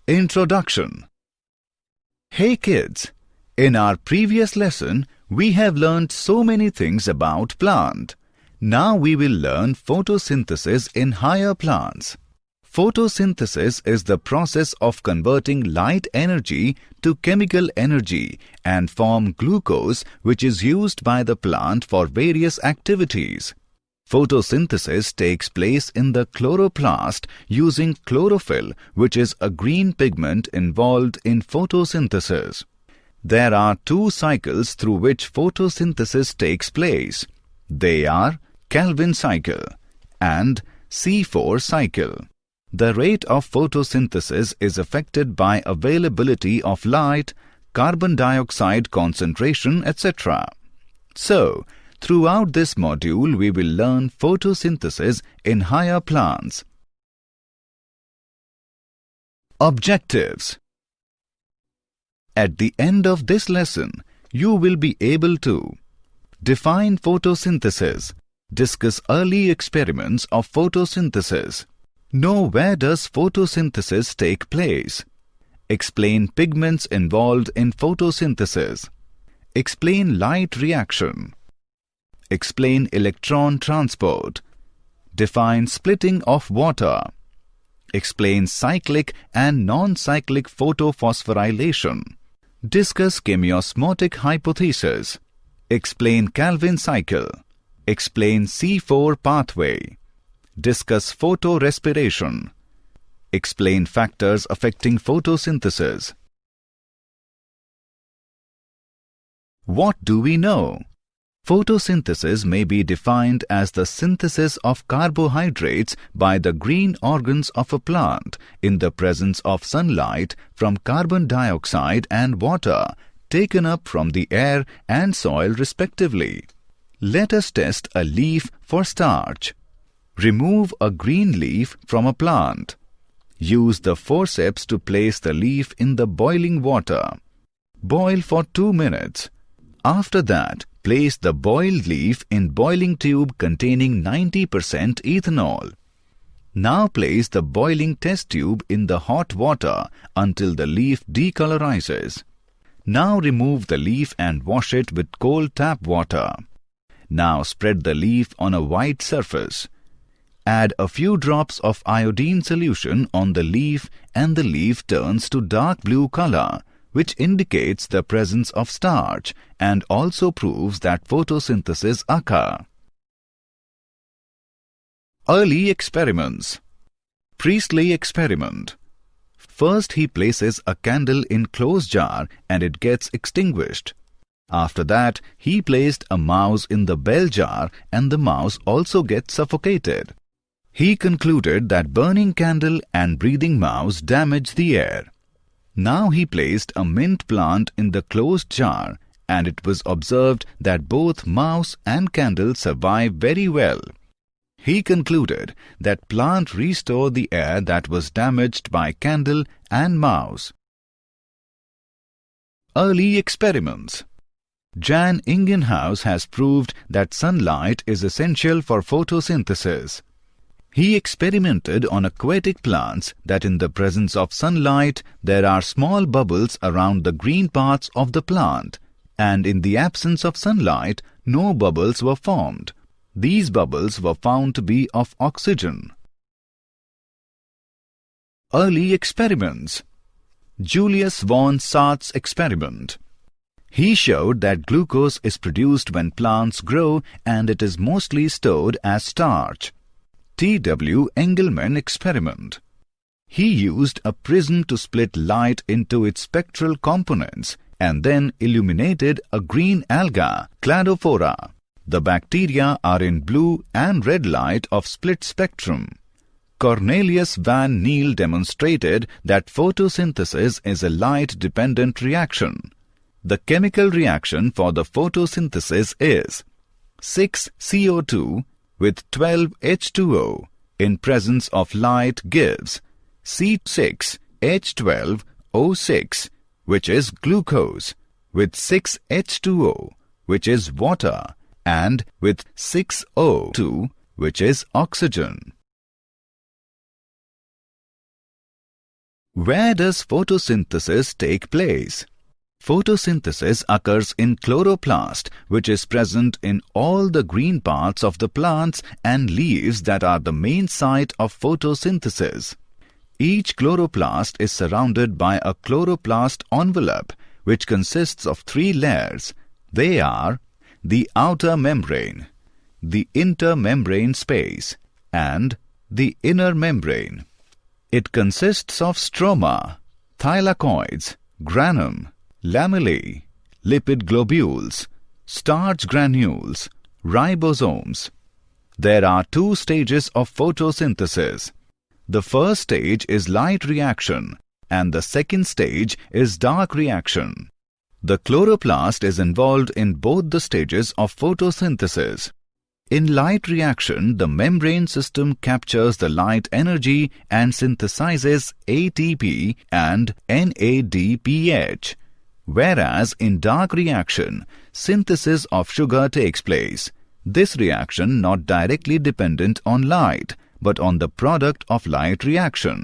Introduction. Hey kids, in our previous lesson, we have learned so many things about plant. Now we will learn photosynthesis in higher plants. Photosynthesis is the process of converting light energy to chemical energy and form glucose, which is used by the plant for various activities. Photosynthesis takes place in the chloroplast using chlorophyll, which is a green pigment involved in photosynthesis. There are two cycles through which photosynthesis takes place. They are Calvin cycle and C4 cycle. The rate of photosynthesis is affected by availability of light, carbon dioxide concentration, etc. So, throughout this module, we will learn photosynthesis in higher plants. Objectives. At the end of this lesson, you will be able to define photosynthesis, discuss early experiments of photosynthesis, know where does photosynthesis take place, explain pigments involved in photosynthesis, explain light reaction, explain electron transport, define splitting of water, explain cyclic and non-cyclic photophosphorylation, discuss Chemiosmotic Hypothesis, explain Calvin cycle, explain C4 pathway, discuss photorespiration, explain factors affecting photosynthesis. What do we know? Photosynthesis may be defined as the synthesis of carbohydrates by the green organs of a plant in the presence of sunlight from carbon dioxide and water taken up from the air and soil respectively. Let us test a leaf for starch. Remove a green leaf from a plant. Use the forceps to place the leaf in the boiling water. Boil for 2 minutes. After that, place the boiled leaf in boiling tube containing 90% ethanol. Now place the boiling test tube in the hot water until the leaf decolorizes. Now remove the leaf and wash it with cold tap water. Now spread the leaf on a white surface. Add a few drops of iodine solution on the leaf and the leaf turns to dark blue color, which indicates the presence of starch and also proves that photosynthesis occurs. Early experiments. Priestley experiment. First he places a candle in closed jar and it gets extinguished. After that, he placed a mouse in the bell jar and the mouse also gets suffocated. He concluded that burning candle and breathing mouse damage the air. Now he placed a mint plant in the closed jar and it was observed that both mouse and candle survive very well. He concluded that plant restore the air that was damaged by candle and mouse. Early experiments. Jan Ingenhouse has proved that sunlight is essential for photosynthesis. He experimented on aquatic plants that in the presence of sunlight there are small bubbles around the green parts of the plant, and in the absence of sunlight no bubbles were formed. These bubbles were found to be of oxygen. Early experiments. Julius von Saat's experiment. He showed that glucose is produced when plants grow and it is mostly stored as starch. T.W. Engelmann experiment. He used a prism to split light into its spectral components and then illuminated a green alga, Cladophora. The bacteria are in blue and red light of split spectrum. Cornelius van Niel demonstrated that photosynthesis is a light-dependent reaction. The chemical reaction for the photosynthesis is 6CO2 with 12 H2O in presence of light gives C6H12O6, which is glucose, with 6 H2O, which is water, and with 6O2, which is oxygen. Where does photosynthesis take place? Photosynthesis occurs in chloroplast, which is present in all the green parts of the plants and leaves that are the main site of photosynthesis. Each chloroplast is surrounded by a chloroplast envelope, which consists of 3 layers. They are the outer membrane, the intermembrane space, and the inner membrane. It consists of stroma, thylakoids, granum, lamellae, lipid globules, starch granules, ribosomes. There are 2 stages of photosynthesis. The first stage is light reaction and the second stage is dark reaction. The chloroplast is involved in both the stages of photosynthesis. In light reaction, the membrane system captures the light energy and synthesizes ATP and NADPH. Whereas in dark reaction, synthesis of sugar takes place. This reaction not directly dependent on light, but on the product of light reaction.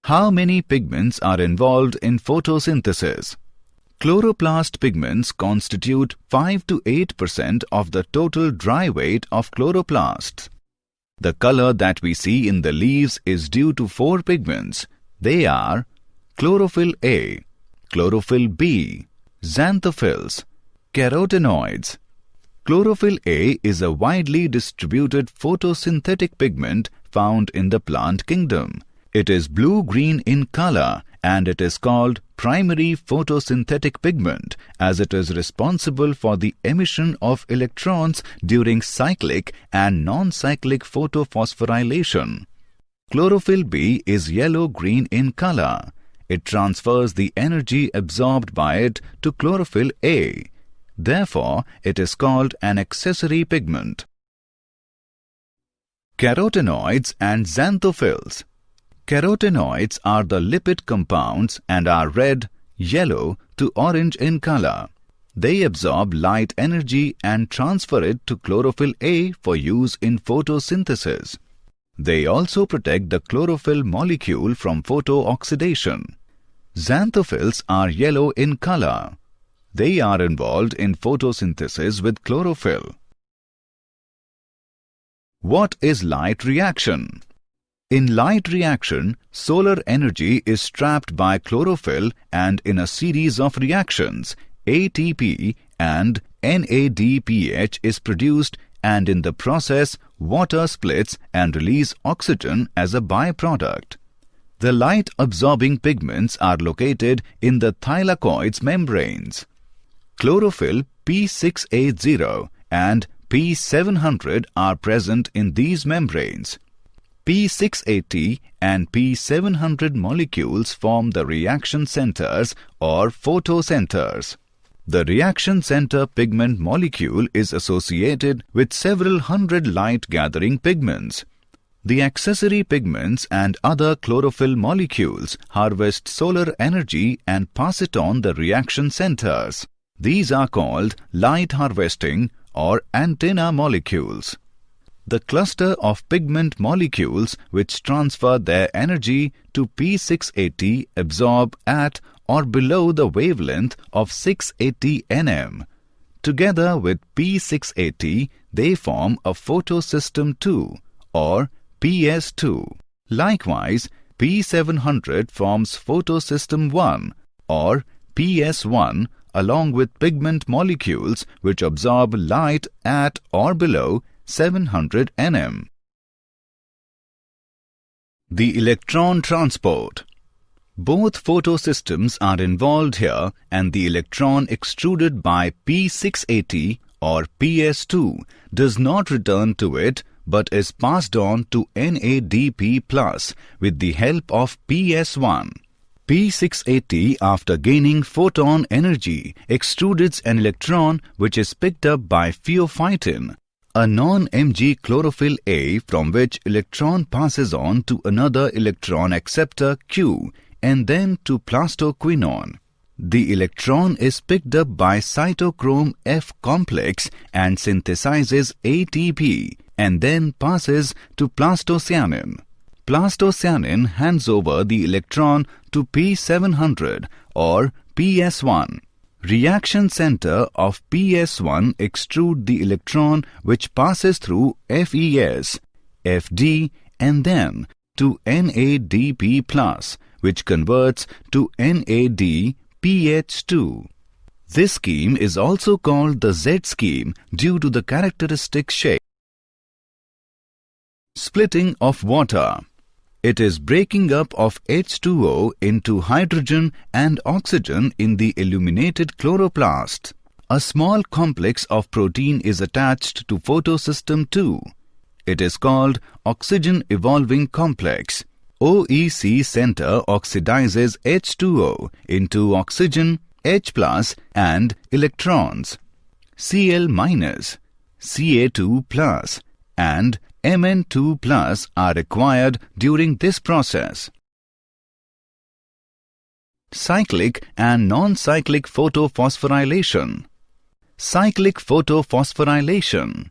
How many pigments are involved in photosynthesis? Chloroplast pigments constitute 5 to 8% of the total dry weight of chloroplasts. The color that we see in the leaves is due to 4 pigments. They are chlorophyll A, chlorophyll B, xanthophylls, carotenoids. Chlorophyll A is a widely distributed photosynthetic pigment found in the plant kingdom. It is blue-green in color and it is called primary photosynthetic pigment as it is responsible for the emission of electrons during cyclic and non-cyclic photophosphorylation. Chlorophyll B is yellow-green in color. It transfers the energy absorbed by it to chlorophyll A. Therefore, it is called an accessory pigment. Carotenoids and xanthophylls. Carotenoids are the lipid compounds and are red, yellow to orange in color. They absorb light energy and transfer it to chlorophyll A for use in photosynthesis. They also protect the chlorophyll molecule from photooxidation. Xanthophylls are yellow in color. They are involved in photosynthesis with chlorophyll. What is light reaction? In light reaction, solar energy is trapped by chlorophyll and in a series of reactions, ATP and NADPH is produced and in the process, water splits and release oxygen as a byproduct. The light-absorbing pigments are located in the thylakoids membranes. Chlorophyll P680 and P700 are present in these membranes. P680 and P700 molecules form the reaction centers or photocenters. The reaction center pigment molecule is associated with several hundred light-gathering pigments. The accessory pigments and other chlorophyll molecules harvest solar energy and pass it on the reaction centers. These are called light harvesting or antenna molecules. The cluster of pigment molecules which transfer their energy to P680 absorb at or below the wavelength of 680 nm. Together with P680, they form a photosystem 2 or PS2. Likewise, P700 forms photosystem 1 or PS1 along with pigment molecules which absorb light at or below 700 nm. The electron transport. Both photosystems are involved here and the electron extruded by P680 or PS2 does not return to it but is passed on to NADP+ with the help of PS1. P680 after gaining photon energy extrudes an electron which is picked up by pheophytin, a non-Mg chlorophyll A from which electron passes on to another electron acceptor Q and then to plastoquinone. The electron is picked up by cytochrome F complex and synthesizes ATP and then passes to plastocyanin. plastocyanin hands over the electron to P700 or PS1. Reaction center of PS1 extrude the electron which passes through FES, FD and then to NADP+, which converts to NADPH2. This scheme is also called the Z scheme due to the characteristic shape. Splitting of water. It is breaking up of H2O into hydrogen and oxygen in the illuminated chloroplast. A small complex of protein is attached to photosystem 2. It is called oxygen evolving complex. OEC center oxidizes H2O into oxygen, H+, and electrons. Cl-, Ca2+, and Mn2+ are required during this process. Cyclic and non-cyclic photophosphorylation. Cyclic photophosphorylation.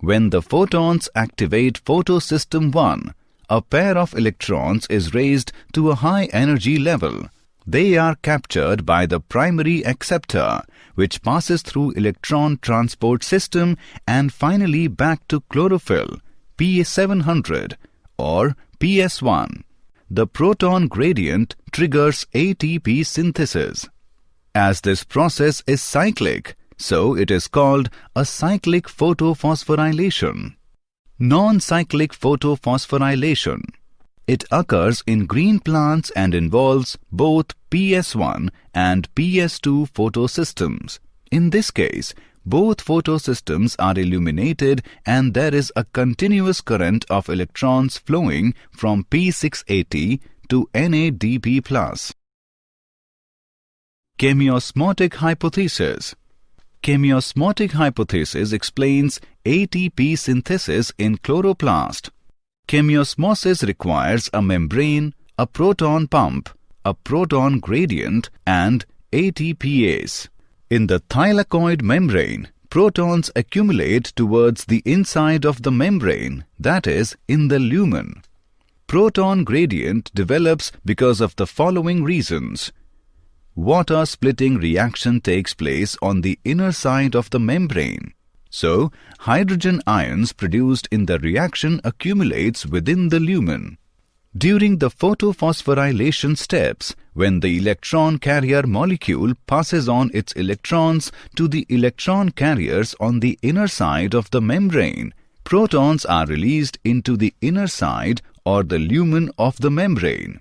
When the photons activate photosystem 1, a pair of electrons is raised to a high energy level. They are captured by the primary acceptor, which passes through electron transport system and finally back to chlorophyll, P700 or PS1. The proton gradient triggers ATP synthesis. As this process is cyclic, so it is called a cyclic photophosphorylation. Non-cyclic photophosphorylation. It occurs in green plants and involves both PS1 and PS2 photosystems. In this case, both photosystems are illuminated and there is a continuous current of electrons flowing from P680 to NADP+. Chemiosmotic Hypothesis. Chemiosmotic hypothesis explains ATP synthesis in chloroplast. Chemiosmosis requires a membrane, a proton pump, a proton gradient, and ATPase. In the thylakoid membrane, protons accumulate towards the inside of the membrane, that is, in the lumen. Proton gradient develops because of the following reasons. Water splitting reaction takes place on the inner side of the membrane. So, hydrogen ions produced in the reaction accumulates within the lumen. During the photophosphorylation steps, when the electron carrier molecule passes on its electrons to the electron carriers on the inner side of the membrane, protons are released into the inner side or the lumen of the membrane.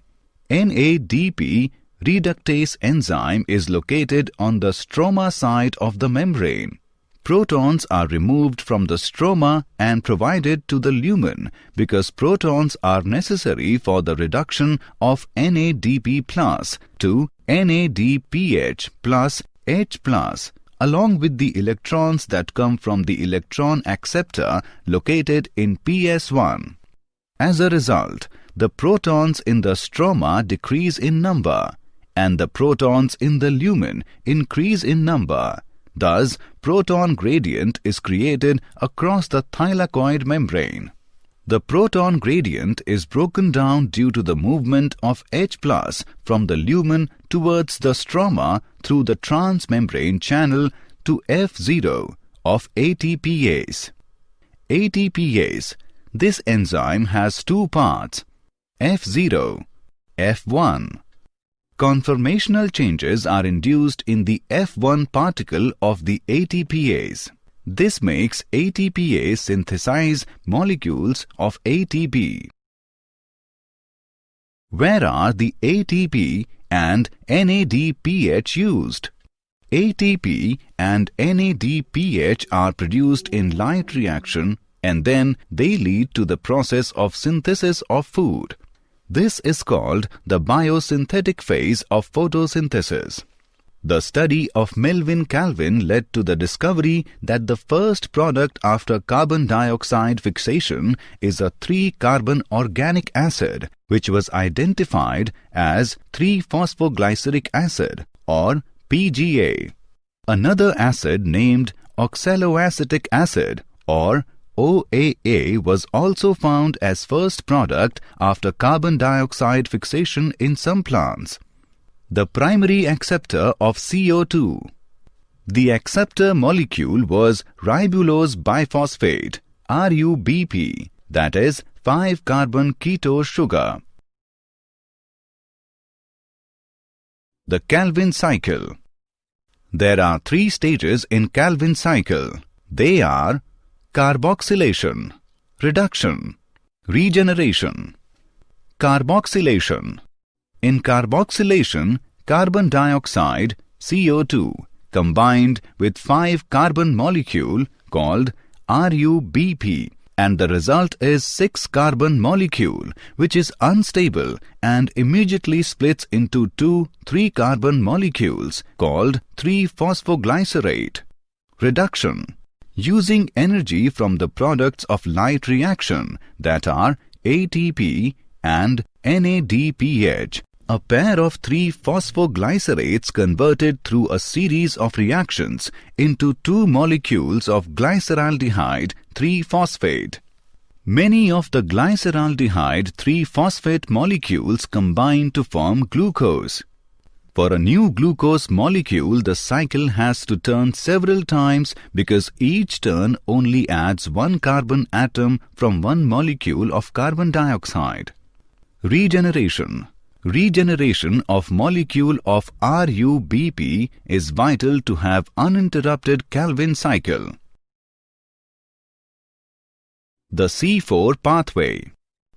NADP reductase enzyme is located on the stroma side of the membrane. Protons are removed from the stroma and provided to the lumen because protons are necessary for the reduction of NADP+ to NADPH plus H+, along with the electrons that come from the electron acceptor located in PS1. As a result, the protons in the stroma decrease in number, and the protons in the lumen increase in number. Thus, proton gradient is created across the thylakoid membrane. The proton gradient is broken down due to the movement of H+ from the lumen towards the stroma through the transmembrane channel to F0 of ATPase. ATPase. This enzyme has two parts, F0, F1. Conformational changes are induced in the F1 particle of the ATPase. This makes ATPase synthesize molecules of ATP. Where are the ATP and NADPH used? ATP and NADPH are produced in light reaction and then they lead to the process of synthesis of food. This is called the biosynthetic phase of photosynthesis. The study of Melvin Calvin led to the discovery that the first product after carbon dioxide fixation is a 3-carbon organic acid, which was identified as 3-phosphoglyceric acid or PGA. Another acid named oxaloacetic acid or OAA was also found as first product after carbon dioxide fixation in some plants. The primary acceptor of CO2. The acceptor molecule was ribulose biphosphate, RUBP, that is 5-carbon ketose sugar. The Calvin cycle. There are 3 stages in Calvin cycle. They are carboxylation, reduction, regeneration. Carboxylation. In carboxylation, carbon dioxide, CO2, combined with 5-carbon molecule called RUBP, and the result is 6-carbon molecule, which is unstable and immediately splits into 2 3-carbon molecules called 3-phosphoglycerate. Reduction. Using energy from the products of light reaction, that are ATP and NADPH, a pair of 3 phosphoglycerates converted through a series of reactions into 2 molecules of glyceraldehyde 3-phosphate. Many of the glyceraldehyde 3-phosphate molecules combine to form glucose. For a new glucose molecule, the cycle has to turn several times because each turn only adds 1 carbon atom from 1 molecule of carbon dioxide. Regeneration. Regeneration of molecule of RUBP is vital to have uninterrupted Calvin cycle. The C4 pathway.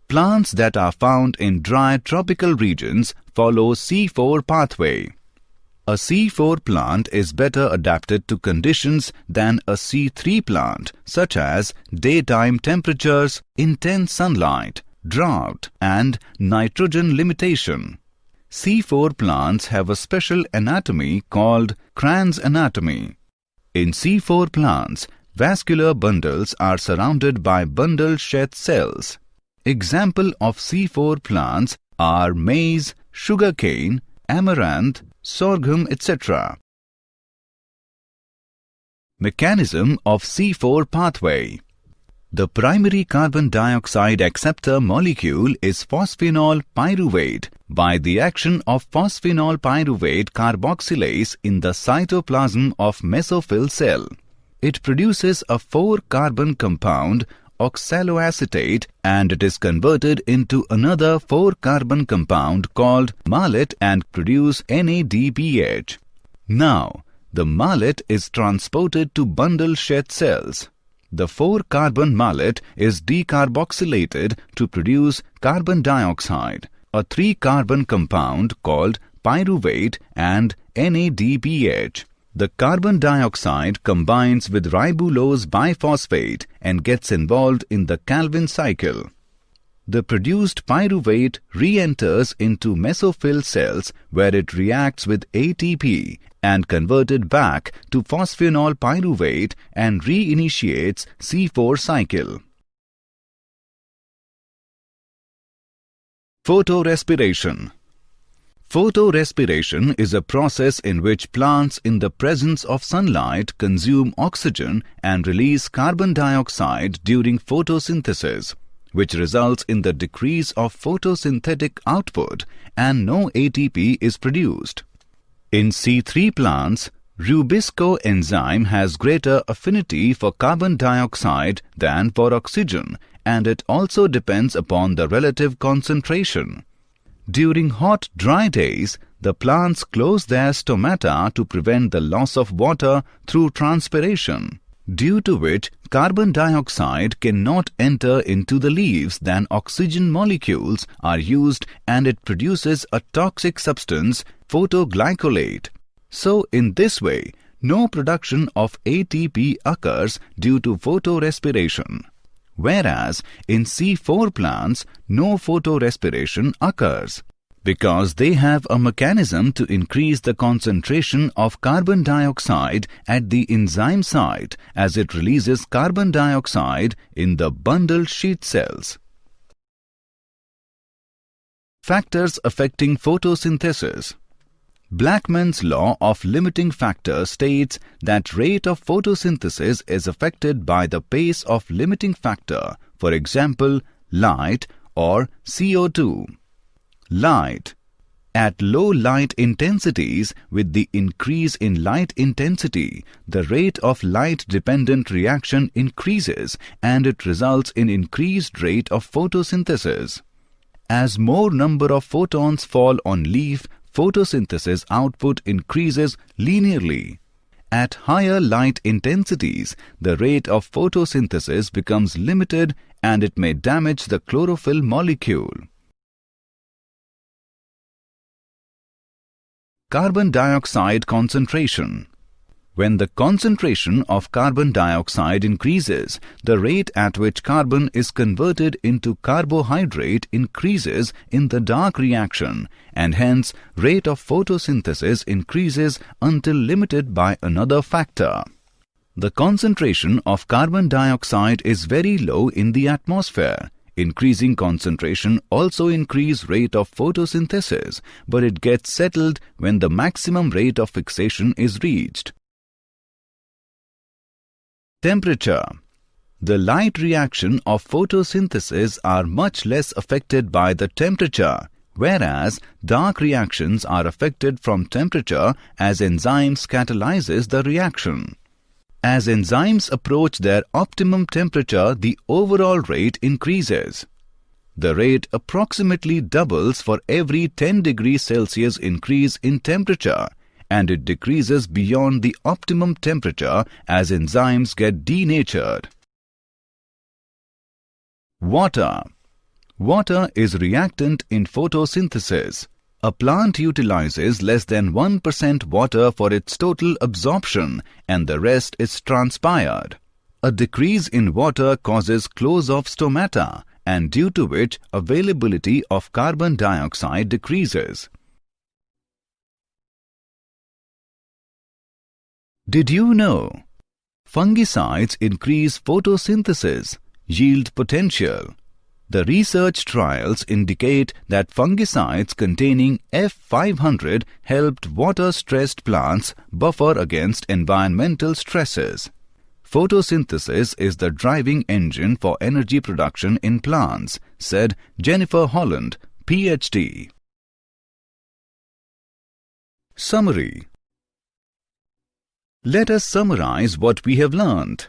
Plants that are found in dry tropical regions follow C4 pathway. A C4 plant is better adapted to conditions than a C3 plant, such as daytime temperatures, intense sunlight, drought, and nitrogen limitation. C4 plants have a special anatomy called Cran's anatomy. In C4 plants, vascular bundles are surrounded by bundle sheath cells. Example of C4 plants are maize, sugarcane, amaranth, sorghum, etc. Mechanism of C4 pathway. The primary carbon dioxide acceptor molecule is phosphonol pyruvate by the action of phosphonol pyruvate carboxylase in the cytoplasm of mesophyll cell. It produces a 4-carbon compound oxaloacetate and it is converted into another 4-carbon compound called malate and produce NADPH. Now, the malate is transported to bundle sheath cells. The 4-carbon malate is decarboxylated to produce carbon dioxide, a 3-carbon compound called pyruvate and NADPH. The carbon dioxide combines with ribulose biphosphate and gets involved in the Calvin cycle. The produced pyruvate re-enters into mesophyll cells where it reacts with ATP and converted back to phosphonol pyruvate and reinitiates C4 cycle. Photorespiration. Photorespiration is a process in which plants in the presence of sunlight consume oxygen and release carbon dioxide during photosynthesis, which results in the decrease of photosynthetic output and no ATP is produced. In C3 plants, rubisco enzyme has greater affinity for carbon dioxide than for oxygen, and it also depends upon the relative concentration. During hot, dry days, the plants close their stomata to prevent the loss of water through transpiration, due to which carbon dioxide cannot enter into the leaves than oxygen molecules are used and it produces a toxic substance, photoglycolate. So, in this way, no production of ATP occurs due to photorespiration. Whereas in C4 plants, no photorespiration occurs because they have a mechanism to increase the concentration of carbon dioxide at the enzyme site as it releases carbon dioxide in the bundle sheath cells. Factors affecting photosynthesis. Blackman's law of limiting factor states that rate of photosynthesis is affected by the pace of limiting factor, for example, light or CO2. Light. At low light intensities, with the increase in light intensity, the rate of light-dependent reaction increases and it results in increased rate of photosynthesis. As more number of photons fall on leaf, photosynthesis output increases linearly. At higher light intensities, the rate of photosynthesis becomes limited and it may damage the chlorophyll molecule. Carbon dioxide concentration. When the concentration of carbon dioxide increases, the rate at which carbon is converted into carbohydrate increases in the dark reaction, and hence rate of photosynthesis increases until limited by another factor. The concentration of carbon dioxide is very low in the atmosphere. Increasing concentration also increase rate of photosynthesis, but it gets settled when the maximum rate of fixation is reached. Temperature. The light reaction of photosynthesis are much less affected by the temperature, whereas dark reactions are affected from temperature as enzymes catalyzes the reaction. As enzymes approach their optimum temperature, the overall rate increases. The rate approximately doubles for every 10 degrees Celsius increase in temperature, and it decreases beyond the optimum temperature as enzymes get denatured. Water. Water is reactant in photosynthesis. A plant utilizes less than 1% water for its total absorption and the rest is transpired. A decrease in water causes close of stomata, and due to which availability of carbon dioxide decreases. Did you know? Fungicides increase photosynthesis, yield potential. The research trials indicate that fungicides containing F500 helped water-stressed plants buffer against environmental stresses. Photosynthesis is the driving engine for energy production in plants, said Jennifer Holland, PhD. Summary. Let us summarize what we have learned.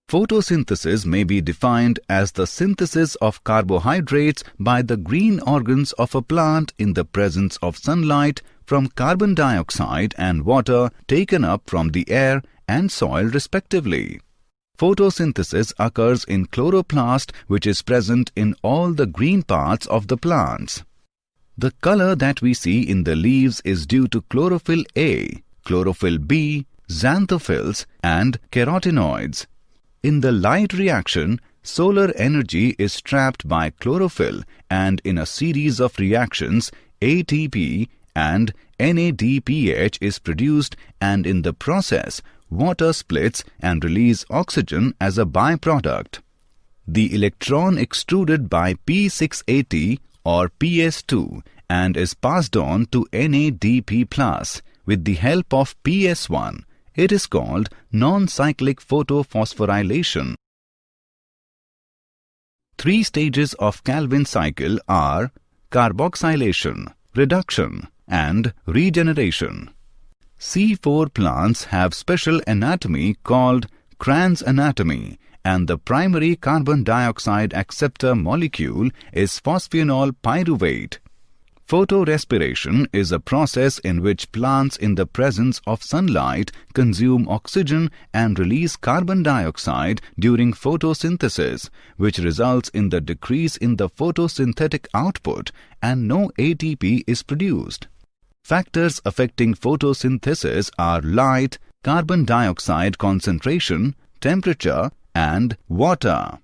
Photosynthesis may be defined as the synthesis of carbohydrates by the green organs of a plant in the presence of sunlight from carbon dioxide and water taken up from the air and soil respectively. Photosynthesis occurs in chloroplast, which is present in all the green parts of the plants. The color that we see in the leaves is due to chlorophyll A, chlorophyll B, xanthophylls and carotenoids. In the light reaction, solar energy is trapped by chlorophyll and in a series of reactions, ATP and NADPH is produced, and in the process, water splits and release oxygen as a byproduct. The electron extruded by P680 or PS2 and is passed on to NADP+ with the help of PS1. It is called non-cyclic photo phosphorylation. 3 stages of Calvin cycle are carboxylation, reduction, and regeneration. C4 plants have special anatomy called Kranz anatomy, and the primary carbon dioxide acceptor molecule is phosphenol pyruvate. Photorespiration is a process in which plants in the presence of sunlight consume oxygen and release carbon dioxide during photosynthesis, which results in the decrease in the photosynthetic output and no ATP is produced. Factors affecting photosynthesis are light, carbon dioxide concentration, temperature, and water.